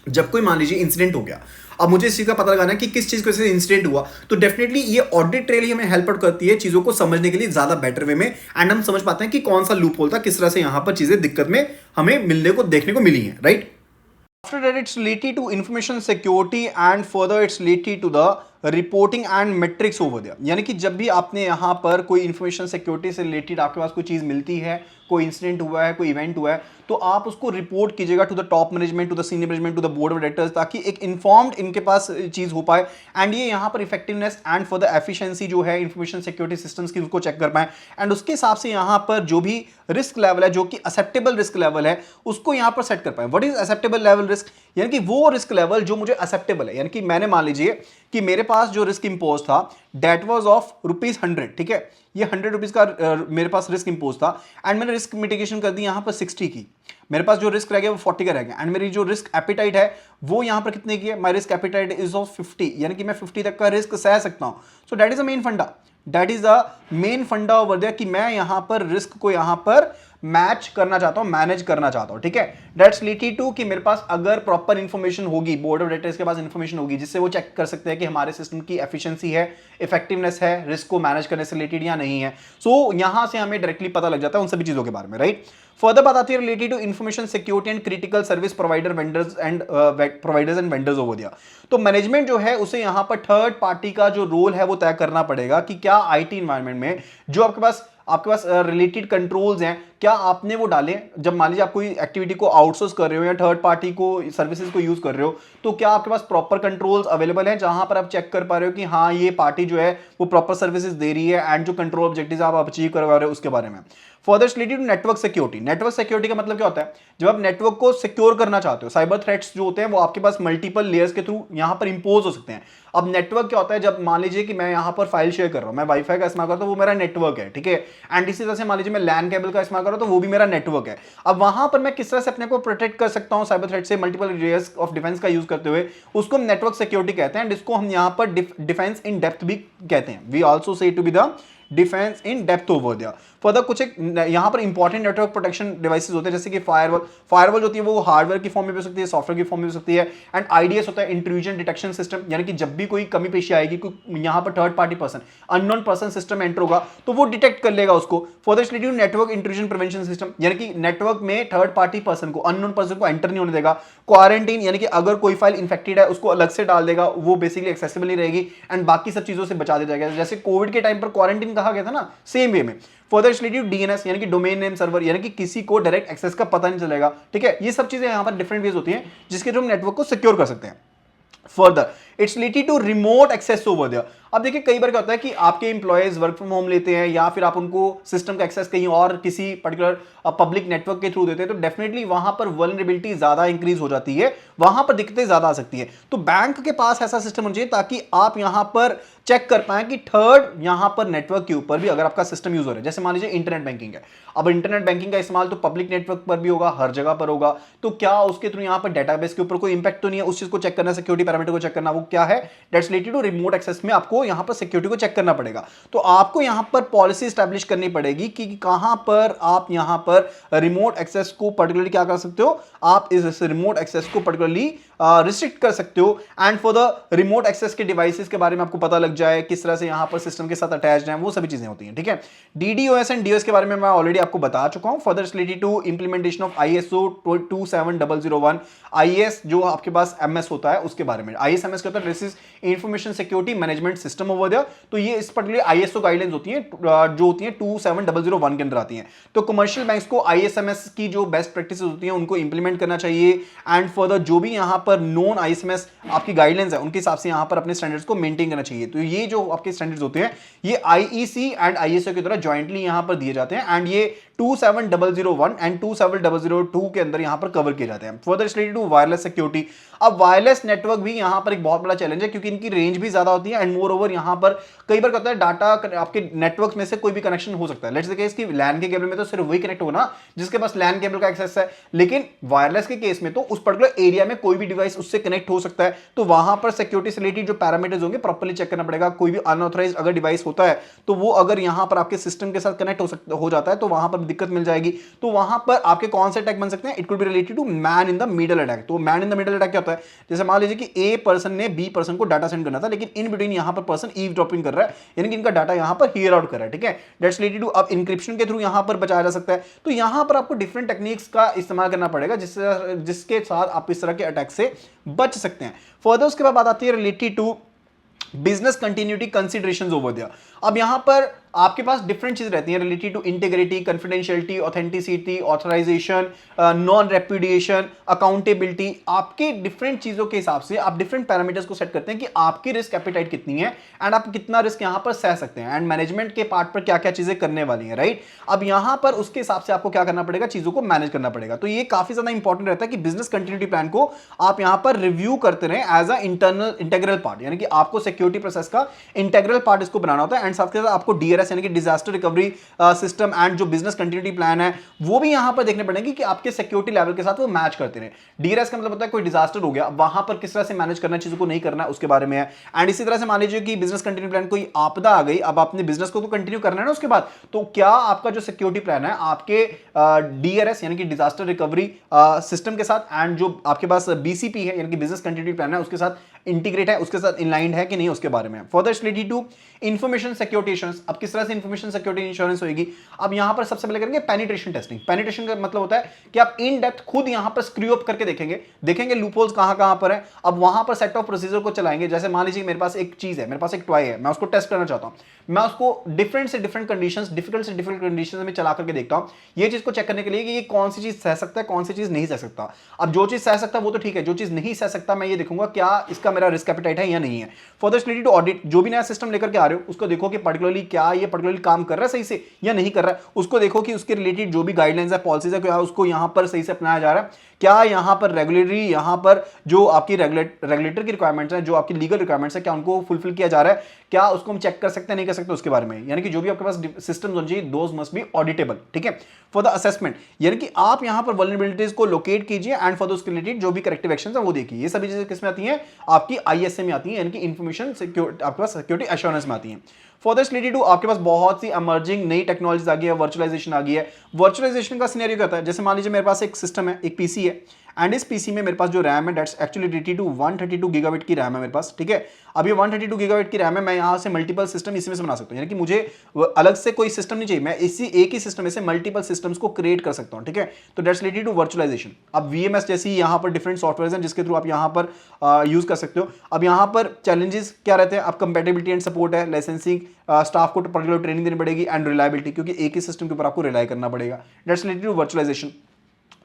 जब कोई मान लीजिए इंसिडेंट हो गया, अब मुझे इस चीज का पता लगाना है कि किस चीज को से इंसिडेंट हुआ, तो डेफिनेटली ये ऑडिट ट्रेल ही हमें हेल्प आउट करती है चीजों को समझने के लिए ज्यादा बेटर वे में, एंड हम समझ पाते हैं कि कौन सा लूप होल था, किस तरह से यहां पर चीजें दिक्कत में हमें मिलने को देखने को मिली हैं, right. After that, it's related to information security and further it's related to the reporting and metrics over there. यानी कि जब भी आपने यहाँ पर कोई इंफॉर्मेशन सिक्योरिटी से रिलेटेड आपके पास कोई चीज़ मिलती है, कोई इंसिडेंट हुआ है, कोई इवेंट हुआ है, तो आप उसको रिपोर्ट कीजिएगा to the top management, to the senior management, to the board of directors, ताकि एक इन्फॉर्म्ड इनके पास चीज़ हो पाए एंड ये यहाँ पर effectiveness and for the efficiency जो है इंफॉर्मेशन सिक्योरिटी सिस्टम्स की उसको चेक कर पाए एंड उसके हिसाब से यहाँ पर जो भी रिस्क लेवल है, जो कि एक्सेप्टेबल रिस्क लेवल है, उसको यहाँ पर सेट कर पाए। What is acceptable level risk? यानी कि वो रिस्क लेवल जो मुझे एक्सेप्टेबल है, यानी कि मैंने मान लीजिए कि मेरे पास जो रिस्क इंपोज था दैट वाज ऑफ ₹100, ठीक है, ये ₹100 का मेरे पास रिस्क इंपोज था एंड मैंने रिस्क मिटिगेशन कर दी यहां पर 60 की। मेरे पास जो रिस्क रह गया वो 40 का रह गया एंड मेरी जो रिस्क एपिटाइट है वो यहां पर कितने की है? माई रिस्क एपिटाइट इज ऑफ 50, यानी कि मैं 50 तक का रिस्क सह सकता हूं। So that is a main फंडा, दैट इज द मेन फंडा ओवर देयर कि मैं यहां पर रिस्क को यहां पर मैच करना चाहता हूं, मैनेज करना चाहता हूं, ठीक है। दैट्स रिलेटेड टू कि मेरे पास अगर प्रॉपर इंफॉर्मेशन होगी, बोर्ड ऑफ डायरेक्टर्स के पास इंफॉर्मेशन होगी जिससे वो चेक कर सकते हैं कि हमारे सिस्टम की एफिशिएंसी है, इफेक्टिवनेस है, रिस्क को मैनेज करने से रिलेटेड या नहीं है। सो यहां से हमें डायरेक्टली पता लग जाता है उन सभी चीजों के बारे में, राइट। फर्दर बात आती है related to information security and critical service provider vendors and providers and vendors over there. तो मैनेजमेंट जो है उसे यहां पर थर्ड पार्टी का जो रोल है वो तय करना पड़ेगा कि क्या आईटी एनवायरनमेंट में जो आपके पास रिलेटेड कंट्रोल्स हैं, क्या आपने वो डालें। जब मान लीजिए आप कोई एक्टिविटी को आउटसोर्स कर रहे हो या थर्ड पार्टी को सर्विसेज को यूज कर रहे हो, तो क्या आपके पास प्रॉपर कंट्रोल्स अवेलेबल हैं जहां पर आप चेक कर पा रहे हो कि हाँ ये पार्टी जो है वो प्रॉपर सर्विसेज दे रही है एंड जो कंट्रोल ऑब्जेक्टिव्स आप अचीव करवा रहे हो उसके बारे में। Further related to network security. Network security का मतलब क्या होता है? जब आप नेटवर्क को सिक्योर करना चाहते हो, साइबर थ्रेट्स जो होते हैं वो आपके पास मल्टीपल लेयर्स के थ्रू यहां पर इंपोज हो सकते हैं। अब नेटवर्क क्या होता है? जब मान लीजिए कि मैं यहां पर फाइल शेयर कर रहा हूं, मैं वाईफाई का इस्तेमाल करता हूं, वो मेरा नेटवर्क है, ठीक है। एंड इसी तरह से मान लीजिए मैं लैन केबल का इस्तेमाल कर रहा हूं, तो वो भी मेरा नेटवर्क है। अब वहां पर मैं किस तरह से अपने को प्रोटेक्ट कर सकता हूं साइबर थ्रेट से, मल्टीपल लेयर्स ऑफ डिफेंस का यूज करते हुए, उसको हम नेटवर्क सिक्योरिटी कहते हैं। जिसको हम यहां पर डिफेंस इन डेप्थ भी कहते हैं। We also say to be the defence in depth over there. Further कुछ एक यहां पर इंपॉर्टेंट नेटवर्क प्रोटेक्शन डिवाइसेस होते हैं, जैसे कि फायरवॉल जो होती है वो हार्डवेयर की फॉर्म में भी हो सकती है, सॉफ्टवेयर की फॉर्म में भी हो सकती है। एंड आईडीएस होता है इंट्रूजन डिटेक्शन सिस्टम, यानी कि जब भी कोई कमी पेशी आएगी, कोई यहां पर third party person, unknown person system enter होगा तो वो डिटेक्ट कर लेगा उसको। Further related network intrusion prevention system, यानी कि नेटवर्क में थर्ड पार्टी पर्सन को, अननोन पर्सन को एंटर नहीं होने देगा। क्वारंटीन, यानी कि अगर कोई फाइल इन्फेक्टेड है उसको अलग से डाल देगा, वो बेसिकली एक्सेसिबल नहीं रहेगी एंड बाकी सब चीजों से बचा दिया जाएगा। जैसे कोविड के टाइम पर क्वारंटीन कहा गया था ना, सेम वे में। फर्दर रिलेटेड डीएनएस, यानी कि डोमेन नेम सर्वर, यानी कि किसी को डायरेक्ट एक्सेस का पता नहीं चलेगा, ठीक है। ये सब चीजें यहां पर डिफरेंट वेज होती हैं जिसके थ्रू हम नेटवर्क को सिक्योर कर सकते हैं। Further it's related to remote access over there. अब देखिए कई बार क्या होता है कि आपके एम्प्लॉयज वर्क फ्रॉम होम लेते हैं या फिर आप उनको सिस्टम का एक्सेस कहीं और किसी पर्टिकुलर पब्लिक नेटवर्क के थ्रू देते हैं, तो डेफिनेटली वहां पर वल्नरेबिलिटी ज्यादा इंक्रीज हो जाती है, वहां पर दिक्कतें ज्यादा आ सकती है। तो बैंक के पास ऐसा सिस्टम होना चाहिए ताकि आप यहां पर चेक कर पाए कि थर्ड यहां पर नेटवर्क के ऊपर भी अगर आपका सिस्टम यूज हो रहा है, जैसे मान लीजिए इंटरनेट बैंकिंग है। अब इंटरनेट बैंकिंग का इस्तेमाल तो पब्लिक नेटवर्क पर भी होगा, हर जगह पर होगा, तो क्या उसके थ्रू यहां पर डेटाबेस के ऊपर कोई इंपैक्ट तो नहीं है? उस चीज को चेक करना, सिक्योरिटी पैरामीटर को चेक करना, वो क्या है? That's related to remote access में आपको यहां पर सिक्योरिटी को चेक करना पड़ेगा। तो आपको यहां पर पॉलिसी एस्टैब्लिश करनी पड़ेगी कि कहां पर आप यहां पर रिमोट एक्सेस को पर्टिकुलरली क्या कर सकते हो, आप इस रिमोट एक्सेस को पर्टिकुलरली रिस्ट्रिक्ट कर सकते हो। And for the remote access के डिवाइसेस के बारे में आपको पता लग जाए, किस तरह से यहां पर सिस्टम के साथ अटैच्ड हैं, वो सभी चीजें होती हैं, ठीक है। डीडीओएस एंड डीओएस के बारे में मैं ऑलरेडी आपको बता चुका हूं। Further related to implementation of ISO 27001, IS जो आपके पास एमएस होता है उसके बारे में। आईएसएमएस क्या होता है? This is information security management system over there. तो ये इस पर्टिकुलर आईएसओ गाइडलाइंस होती हैं जो होती हैं 27001 के अंदर आती हैं। तो कमर्शियल बैंक्स को आईएसएमएस की जो बेस्ट प्रैक्टिसेस होती हैं उनको इंप्लीमेंट करना चाहिए। एंड फर्दर जो भी यहां पर पर नॉन आईएसएमएस आपकी गाइडलाइंस है उनके हिसाब से यहाँ पर अपने स्टैंडर्ड्स को मेंटेन करना चाहिए। तो ये जो आपके स्टैंडर्ड्स होते हैं ये आईईसी एंड आईएसओ के द्वारा ज्वाइंटली यहाँ पर दिए जाते हैं एंड ये 27001 एंड 27002 के अंदर यहां पर कवर किए जाते हैं। Further related to wireless security, अब वायरलेस नेटवर्क भी यहां पर एक बहुत बड़ा चैलेंज है क्योंकि इनकी रेंज भी ज्यादा होती है एंड मोर ओवर यहां पर कई बार क्या होता है डाटा आपके नेटवर्क में से कोई भी कनेक्शन हो सकता है। लेट्स से इसकी लैन के केबल में तो सिर्फ वही कनेक्ट होगा ना जिसके पास लैन केबल का एक्सेस है, लेकिन वायरलेस के केस में तो उस पर्टिकुलर एरिया में कोई भी डिवाइस उससे कनेक्ट हो सकता है। तो वहां पर सिक्योरिटी से रिलेटेड जो पैरामीटर्स होंगे प्रॉपर्ली चेक करना पड़ेगा। कोई भी अनऑथराइज्ड अगर डिवाइस होता है तो वो अगर यहां पर आपके सिस्टम के साथ कनेक्ट हो जाता है तो वहां पर दिक्कत मिल जाएगी। तो वहां पर आपके कौन से अटैक बन सकते हैं, it could be related to man in the middle attack. तो man in the middle attack क्या होता है, जैसे मान लीजिए कि ए पर्सन ने बी पर्सन को डाटा सेंड करना था लेकिन इन बिटवीन यहां पर पर्सन ईवसड्रॉपिंग कर रहा है, यानी कि इनका डाटा यहां पर हियर आउट कर रहा है, ठीक है। दैट्स रिलेटेड टू अब इंक्रिप्शन के थ्रू यहां पर बचाया जा सकता है। तो यहां पर आपको डिफरेंट टेक्निक्स का इस्तेमाल करना पड़ेगा जिसके साथ आप इस तरह के अटैक से बच सकते हैं। फर्दर उसके बाद बात आती है related to business continuity considerations over there. अब यहां पर आपके पास डिफरेंट चीज रहती हैं related to integrity, confidentiality, authenticity, authorization, non repudiation, accountability. आपके डिफरेंट चीजों के हिसाब से आप डिफरेंट पैरामीटर्स को सेट करते हैं कि आपकी रिस्क एपेटाइट कितनी है एंड आप कितना रिस्क यहां पर सह सकते हैं एंड मैनेजमेंट के पार्ट पर क्या क्या चीजें करने वाली हैं, राइट। अब यहां पर उसके हिसाब से आपको क्या करना पड़ेगा, चीजों को मैनेज करना पड़ेगा। तो ये काफी ज्यादा इंपॉर्टेंट रहता है कि बिजनेस कंटिन्यूटी प्लान को आप यहां पर रिव्यू करते रहे एज अ इंटेग्रल पार्ट, यानी कि आपको सिक्योरिटी प्रोसेस का इंटेग्रल पार्ट इसको बनाना होता है एंड साथ के साथ आपको डीआरएस यानी कि डिजास्टर रिकवरी सिस्टम एंड जो बिजनेस कंटिन्यूटी प्लान है वो भी यहां पर देखने पड़ेंगे कि आपके सिक्योरिटी लेवल के साथ वो मैच करते रहे। डीआरएस का मतलब होता है कोई डिजास्टर हो गया वहां पर किस तरह से मैनेज करना है, चीजों को नहीं करना है उसके बारे में है। एंड इसी तरह से मान लीजिए कि बिजनेस कंटिन्यू प्लान कोई आपदा आ गई, अब आपने बिजनेस को तो कंटिन्यू करना है ना उसके बाद, तो क्या आपका जो सिक्योरिटी प्लान है आपके डीआरएस यानी कि डिजास्टर रिकवरी सिस्टम के साथ एंड जो आपके पास बीसीपी है यानी कि बिजनेस कंटिन्यूटी प्लान है उसके साथ इंटीग्रेट है, उसके साथ इनलाइंड है कि नहीं उसके बारे में। Further related to information security insurance, अब किस तरह से इंफॉर्मेशन सिक्योरिटी इंश्योरेंस होगी। अब यहां पर सबसे पहले करेंगे पेनिट्रेशन टेस्टिंग। पेनिट्रेशन का मतलब होता है कि आप इन डेप्थ खुद यहां पर स्क्रू अप करके देखेंगे लूपहोल्स कहां पर है। अब वहां पर सेट ऑफ प्रोसीजर को चलाएंगे। जैसे मान लीजिए मेरे पास एक चीज है, मेरे पास एक टॉय है, मैं उसको टेस्ट करना चाहता हूं, मैं उसको डिफरेंट से डिफरेंट कंडीशंस, डिफिकल्ट से डिफिकल्ट कंडीशंस में चला करके देखता हूं ये चीज को चेक करने के लिए कि ये कौन सी चीज सह सकता है, कौन सी चीज नहीं सह सकता। अब जो चीज सह सकता है वो तो ठीक है, जो चीज नहीं सह सकता मैं ये देखूंगा क्या इसका मेरा रिस्क एपेटाइट है या नहीं है। For the related to audit, जो भी नया सिस्टम लेकर के आ रहे हो उसको देखो कि पर्टिकुलरली क्या ये पर्टिकुलरली काम कर रहा है सही से या नहीं कर रहा है। उसको देखो कि उसके रिलेटेड जो भी गाइडलाइंस है, पॉलिसीज है, क्या उसको यहां पर सही से अपनाया जा रहा है, क्या यहां पर रेगुलेटरी, यहां पर जो आपकी रेगुलेटर की रिक्वायरमेंट्स हैं, जो आपकी लीगल रिक्वायरमेंट्स है, क्या उनको फुलफिल किया जा रहा है, क्या उसको हम चेक कर सकते हैं नहीं कर सकते उसके बारे में। यानी कि जो भी आपके पास सिस्टम्स होने चाहिए दोज मस्ट बी ऑडिटेबल, ठीक है। फॉर द असेसमेंट, यानी कि आप यहां पर वल्नरेबिलिटीज को लोकेट कीजिए एंड फॉर उसके रिलेटेड जो भी करेक्टिव एक्शंस है वो देखिए। ये सभी चीजें किसमें आती हैं, आपकी आईएसए में आती हैं, यानी कि इंफॉर्मेशन सिक्योरिटी, आपके पास सिक्योरिटी एश्योरेंस में आती हैं। फॉर दिस रिलेटेड टू आपके पास बहुत सी इमर्जिंग नई टेक्नोलॉजीज आ गई है, वर्चुअलाइजेशन आ गई है। वर्चुअलाइजेशन का सिनेरियो क्या होता है, जैसे मान लीजिए मेरे पास एक सिस्टम है, एक पीसी है एंड इस पीसी में मेरे पास जो रैम है that's actually related to 132 gigabyte की रैम है मेरे पास, ठीक है। अब ये 132 गीगाबाइट की रैम है, मैं यहां से मल्टीपल सिस्टम इसमें से बना सकता हूं, यानी कि मुझे अलग से कोई सिस्टम नहीं चाहिए, मैं इसी एक ही सिस्टम में से मल्टीपल सिस्टम्स को क्रिएट कर सकता हूं, ठीक है। तो दैट्स रिलेटेड टू वर्चुअलाइजेशन। अब वीएमएस जैसी यहां पर डिफरेंट सॉफ्टवेयर हैं जिसके थ्रू आप यहां पर यूज कर सकते हो। अब यहां पर चैलेंजेस क्या रहते हैं, अब कंपैटिबिलिटी एंड सपोर्ट है, लाइसेंसिंग, स्टाफ को पर्टिकुलर ट्रेनिंग देनी पड़ेगी एंड रिलायबिलिटी, क्योंकि एक ही सिस्टम के ऊपर आपको रिलाई करना पड़ेगा। That's related to virtualisation.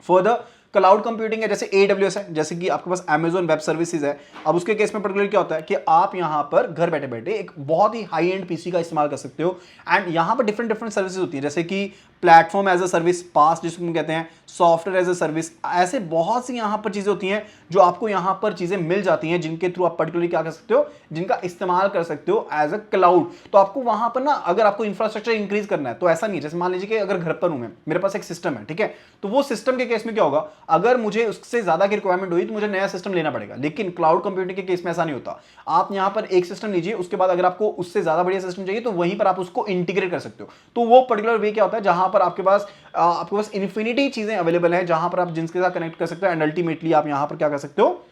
For the cloud computing है, जैसे AWS है, जैसे कि आपके पास Amazon वेब सर्विसेज है। अब उसके केस में पर्टिकुलर क्या होता है कि आप यहां पर घर बैठे बैठे एक बहुत ही हाई एंड पीसी का इस्तेमाल कर सकते हो एंड यहां पर डिफरेंट सर्विसेज होती है, जैसे कि प्लेटफॉर्म एज अ सर्विस, पास जिसको हम कहते हैं, सॉफ्टवेयर एज अ सर्विस, ऐसे बहुत सी यहां पर चीजें होती हैं जो आपको यहां पर चीजें मिल जाती हैं जिनके थ्रू आप पर्टिकुलरली क्या कर सकते हो, जिनका इस्तेमाल कर सकते हो एज अ क्लाउड। तो आपको वहां पर ना अगर आपको इंफ्रास्ट्रक्चर इंक्रीज करना है तो ऐसा नहीं, जैसे मान लीजिए कि अगर घर पर हूं मैं, मेरे पास एक सिस्टम है, ठीक है, तो वो सिस्टम के केस में क्या होगा, अगर मुझे उससे ज्यादा की रिक्वायरमेंट हुई तो मुझे नया सिस्टम लेना पड़ेगा। लेकिन क्लाउड कंप्यूटिंग के केस में ऐसा नहीं होता, आप यहां पर एक सिस्टम लीजिए, उसके बाद अगर आपको उससे ज्यादा बढ़िया सिस्टम चाहिए तो वहीं पर आप उसको इंटीग्रेट कर सकते हो। तो वो पर्टिकुलर वे क्या होता है जहां पर आपके पास इन्फिनिटी चीजें अवेलेबल है जहां पर आप जिनके साथ कनेक्ट कर सकते हो एंड अल्टीमेटली आप यहां पर क्या कर सकते हो,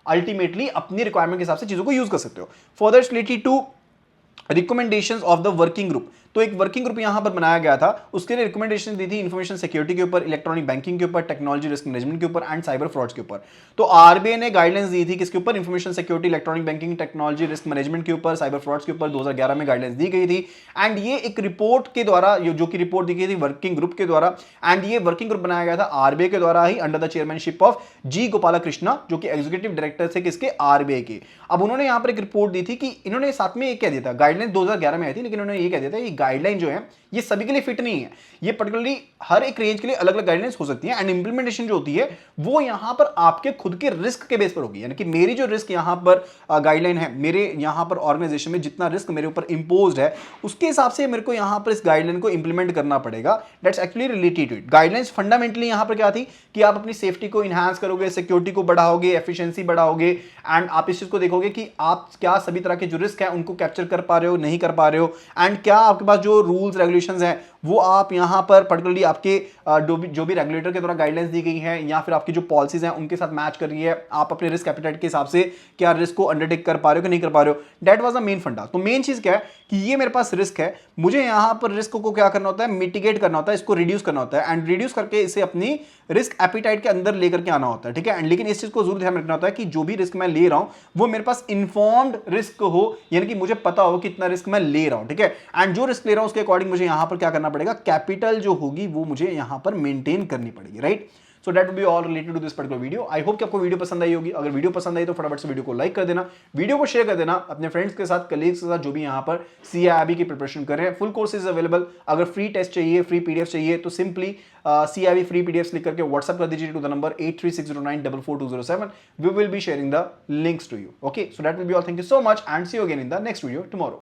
अल्टीमेटली अपनी रिक्वायरमेंट के हिसाब से चीजों को यूज कर सकते हो। For that related to recommendations of the working group, तो एक वर्किंग ग्रुप यहां पर बनाया गया था, उसके लिए रिकमेंडेशन दी थी इंफॉर्मेशन सिक्योरिटी के ऊपर, इलेक्ट्रॉनिक बैंकिंग के ऊपर, टेक्नोलॉजी रिस्क मैनेजमेंट के ऊपर एंड साइबर फ्रॉड्स के ऊपर। तो आरबीआई ने गाइडलाइंस दी थी किसके ऊपर, information security, electronic banking, technology risk management के ऊपर, साइबर फ्रॉड्स के ऊपर 2011 में गाइडलाइंस दी गई थी। एंड ये एक रिपोर्ट के द्वारा, जो कि रिपोर्ट दी गई थी वर्किंग ग्रुप के द्वारा, एंड ये वर्किंग ग्रुप बनाया गया था आरबीआई के द्वारा ही अंडर द चेयरमैनशिप ऑफ जी गोपालकृष्णा, जो कि एग्जीक्यूटिव डायरेक्टर थे किसके, आरबीआई के। अब उन्होंने यहां पर एक रिपोर्ट दी थी कि इन्होंने साथ में ये कह दिया था, गाइडलाइन 2011 में आई थी, लेकिन उन्होंने ये कह दिया था ये गाइडलाइन जो है ये सभी के लिए फिट नहीं है, ये पर्टिकुलरली हर एक रेंज के लिए अलग अलग गाइडलाइंस हो सकती है, एंड इंप्लीमेंटेशन जो होती है वो यहां पर आपके खुद के रिस्क के बेस पर होगी। यानी कि मेरी जो रिस्क यहां पर गाइडलाइन है, मेरे यहां पर ऑर्गेनाइजेशन में जितना रिस्क मेरे ऊपर इंपोज्ड है, उसके हिसाब से मेरे को यहां पर इस गाइडलाइन को इंप्लीमेंट करना पड़ेगा। That's actually related to it. Guidelines fundamentally यहां पर क्या थी कि आप अपनी सेफ्टी को इनहांस करोगे, सिक्योरिटी को बढ़ाओगे, एफिशिएंसी बढ़ाओगे, एंड आप इस चीज को देखोगे कि आप क्या सभी तरह के जो रिस्क है उनको कैप्चर कर पा रहे हो, नहीं कर पा रहे हो, एंड क्या आपके पास जो रूल्स रेगुलेशंस हैं वो आप यहां पर पर्टिकुलरली आपके जो भी रेगुलेटर के द्वारा गाइडलाइंस दी गई है या फिर आपकी जो पॉलिसीज हैं उनके साथ मैच कर रही है, आप अपने रिस्क एपिटाइट के हिसाब से क्या रिस्क को अंडरटेक कर पा रहे हो कि नहीं कर पा रहे हो। दैट वाज द मेन फंडा। तो मेन चीज क्या है कि ये मेरे पास रिस्क है, मुझे यहां पर रिस्क को क्या करना होता है, मिटिगेट करना होता है, इसको रिड्यूस करना होता है, एंड रिड्यूस करके इसे अपनी रिस्क एपिटाइट के अंदर लेकर के आना होता है, ठीक है। एंड लेकिन इस चीज को जरूर ध्यान रखना होता है कि जो भी रिस्क मैं ले रहा हूं वो मेरे पास इन्फॉर्म्ड रिस्क हो, यानी कि मुझे पता हो कितना रिस्क मैं ले रहा हूं, ठीक है। एंड जो रिस्क ले रहा हूं उसके अकॉर्डिंग मुझे यहां पर क्या करना पड़ेगा, कैपिटल जो होगी वो मुझे यहां पर मेंटेन करनी पड़ेगी, right. So that will be all related to this particular video. I hope कि आपको वीडियो पसंद आई होगी। अगर वीडियो पसंद आई तो फटाफट से वीडियो को लाइक कर देना, वीडियो को शेयर कर देना अपने फ्रेंड्स के साथ, कलीग्स के साथ जो भी यहां पर CIIB की प्रिपरेशन कर रहे हैं। Full courses available. अगर फ्री टेस्ट चाहिए, फ्री PDF चाहिए तो सिंपली CIIB फ्री PDFs लिख करके व्हाट्सएप कर दीजिए to the number 8360944207। We will be sharing the links to you. Okay, so that will be all. Thank you so much and see you again in the next video tomorrow.